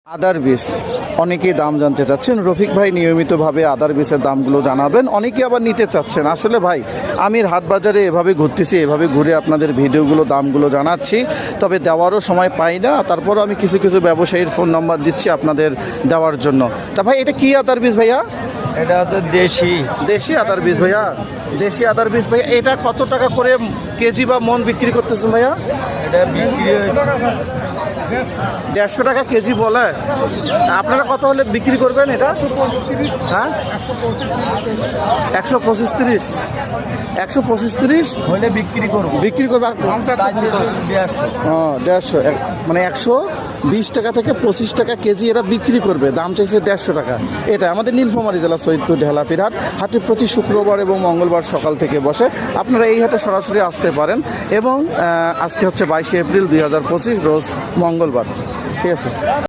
আদার বীজ অনেকেই দাম জানতে চাচ্ছেন। রফিক ভাই নিয়মিতভাবে আদার বীজের দামগুলো জানাবেন। অনেকে আবার নিতে চাচ্ছেন। আসলে ভাই আমি হাট বাজারে এভাবে ঘুরতেছি, এভাবে ঘুরে আপনাদের ভিডিওগুলো দামগুলো জানাচ্ছি, তবে দেওয়ারও সময় পাই না। তারপরও আমি কিছু কিছু ব্যবসায়ীর ফোন নাম্বার দিচ্ছি আপনাদের দেওয়ার জন্য। তা ভাই এটা কি আদার বীজ ভাইয়া? এটা হচ্ছে দেশি আদার বীজ ভাইয়া। দেশি আদার বীজ ভাইয়া, এটা কত টাকা করে কেজি বা মন বিক্রি করতেছেন ভাইয়া? এটা বিক্রি 150 টাকা কেজি বলে। আপনারা কত হলে বিক্রি করবেন এটা? হ্যাঁ 125, 125 হলে বিক্রি করবো। বিক্রি করবে। আর দাম চাচ্ছে 150, মানে 120 টাকা থেকে 25 টাকা কেজি এরা বিক্রি করবে। দাম চাইছে 150 টাকা। এটা আমাদের নীলফামারী জেলা সৈয়দপুর ঢেলাপির হাট। হাটে প্রতি শুক্রবার এবং মঙ্গলবার সকাল থেকে বসে। আপনারা এই হাটে সরাসরি আসতে পারেন। এবং আজকে হচ্ছে 22 এপ্রিল 2025 রোজ মঙ্গলবার। ঠিক আছে।